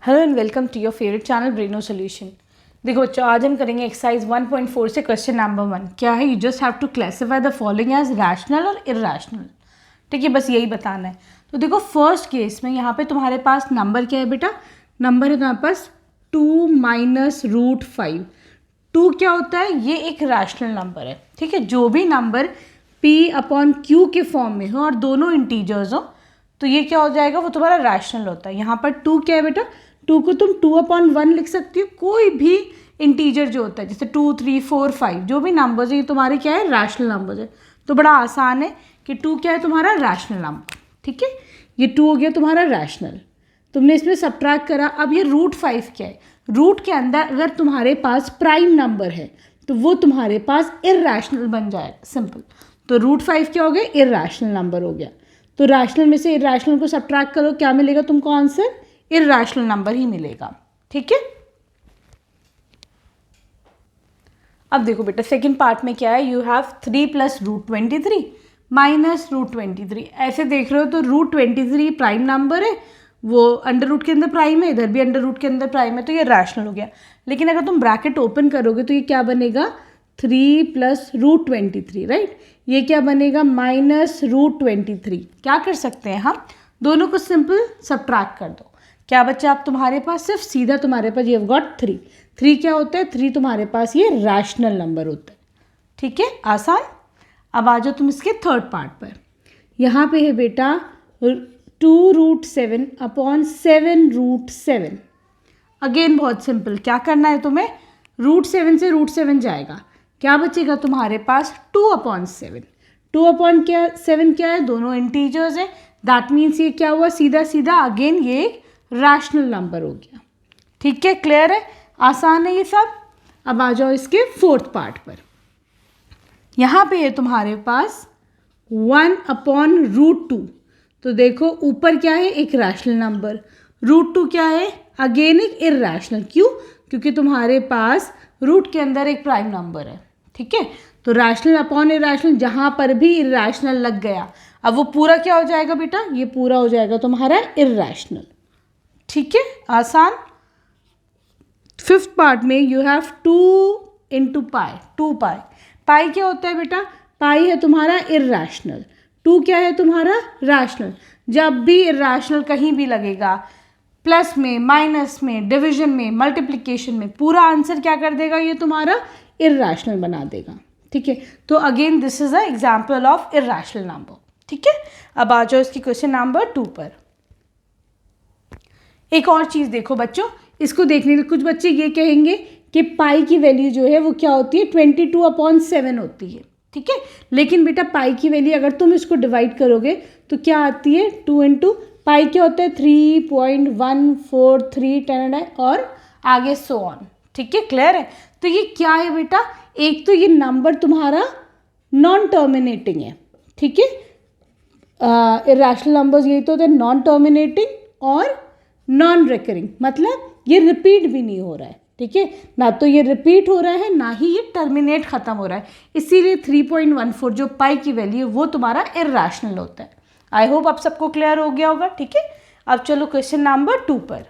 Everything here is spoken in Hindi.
Hello and welcome to your favourite channel Braino solution. देखो बच्चों, आज हम करेंगे एक्सरसाइज 1.4 से क्वेश्चन नंबर 1। क्या है? You just have to classify the following as rational और इरैशनल। ठीक है, बस यही बताना है। तो देखो फर्स्ट केस में यहाँ पे तुम्हारे पास नंबर क्या है बेटा? नंबर है तुम्हारे पास 2 माइनस रूट 5। 2 क्या होता है? ये एक रैशनल नंबर है। ठीक है, जो भी नंबर p अपॉन q के फॉर्म में हो और दोनों इंटीजर्स हो तो ये क्या हो जाएगा? वो तुम्हारा रैशनल होता है। यहाँ पर 2 क्या है बेटा? 2 को तुम 2/1 लिख सकती हो। कोई भी इंटीजर जो होता है जैसे 2, 3, 4, 5 जो भी नंबर्स है ये तुम्हारे क्या है? रैशनल नंबर्स है। तो बड़ा आसान है कि 2 क्या है? तुम्हारा रैशनल नंबर। ठीक है, ये 2 हो गया तुम्हारा रैशनल। तुमने इसमें सब्ट्रैक्ट करा। अब ये रूट 5 क्या है? रूट के अंदर अगर तुम्हारे पास प्राइम नंबर है तो वो तुम्हारे पास इरैशनल बन जाएगा। सिंपल। तो रूट 5 क्या हो गया? इरैशनल नंबर हो गया। तो रैशनल में से इरैशनल को सब्ट्रैक्ट करो, क्या मिलेगा तुमको आंसर? इरैशनल नंबर ही मिलेगा। ठीक है, अब देखो बेटा सेकंड पार्ट में क्या है? You have 3 plus root 23 minus root 23। ऐसे देख रहे हो तो रूट 23 प्राइम नंबर है, वो अंडर रूट के अंदर प्राइम है, इधर भी अंडर रूट के अंदर प्राइम है, तो ये रैशनल हो गया। लेकिन अगर तुम ब्रैकेट ओपन करोगे तो ये क्या बनेगा? 3 प्लस रूट 23, राइट। ये क्या बनेगा? Minus root 23। क्या कर सकते हैं हम? दोनों को सिंपल सब्ट्रैक्ट कर दो। क्या बच्चा आप तुम्हारे पास? सिर्फ सीधा तुम्हारे पास ये गॉट 3। 3 क्या होता है? 3 तुम्हारे पास ये रैशनल नंबर होता है। ठीक है, आसान। अब आ जाओ तुम इसके थर्ड पार्ट पर। यहाँ पे है बेटा 2 रूट 7 अपॉन 7 रूट 7। अगेन बहुत सिंपल। क्या करना है तुम्हें? रूट 7 से रूट 7 जाएगा, क्या बचेगा तुम्हारे पास? 2/7। 2/7 क्या है? दोनों इंटीजर्स है। दैट मीन्स ये क्या हुआ? सीधा सीधा अगेन ये एक रैशनल नंबर हो गया। ठीक है, क्लियर है? आसान है ये सब। अब आ जाओ इसके फोर्थ पार्ट पर। यहाँ पे है तुम्हारे पास 1/√2। तो देखो ऊपर क्या है? एक रैशनल नंबर। √2 क्या है? अगेन एक इरैशनल। क्यों? क्योंकि तुम्हारे पास रूट के अंदर एक प्राइम नंबर है। ठीक है, तो रैशनल अपॉन इरैशनल, जहां पर भी इरैशनल लग गया अब वो पूरा क्या हो जाएगा बेटा? ये पूरा हो जाएगा तुम्हारा इरैशनल। ठीक है, आसान। फिफ्थ पार्ट में यू हैव 2 इंटू पाई। 2 पाई। पाई क्या होता है बेटा? पाई है तुम्हारा इरैशनल। 2 क्या है तुम्हारा? रैशनल। जब भी इरैशनल कहीं भी लगेगा, प्लस में, माइनस में, डिवीजन में, मल्टीप्लिकेशन में, पूरा आंसर क्या कर देगा? ये तुम्हारा इरैशनल बना देगा। ठीक है, तो again this is a example of irrational number. ठीक है, अब आ जाओ इसकी क्वेश्चन नंबर 2 पर। एक और चीज देखो बच्चों, इसको देखने के कुछ बच्चे ये कहेंगे कि पाई की वैल्यू जो है वो क्या होती है? 22/7 होती है। ठीक है, लेकिन बेटा पाई की वैल्यू अगर तुम इसको डिवाइड करोगे तो क्या आती है? 2 इंटू पाई क्या होता है? 3.143 और आगे सो ऑन। ठीक है, क्लियर है? तो ये क्या है बेटा? एक तो ये नंबर तुम्हारा नॉन टर्मिनेटिंग है। ठीक है, इरैशनल नंबर्स यही तो होते हैं, नॉन टर्मिनेटिंग और नॉन रिकरिंग, मतलब ये रिपीट भी नहीं हो रहा है। ठीक है, ना तो ये रिपीट हो रहा है ना ही ये टर्मिनेट खत्म हो रहा है। इसीलिए 3.14 जो पाई की वैल्यू है वो तुम्हारा इरैशनल होता है। आई होप आप सबको क्लियर हो गया होगा। ठीक है, अब चलो क्वेश्चन नंबर 2 पर।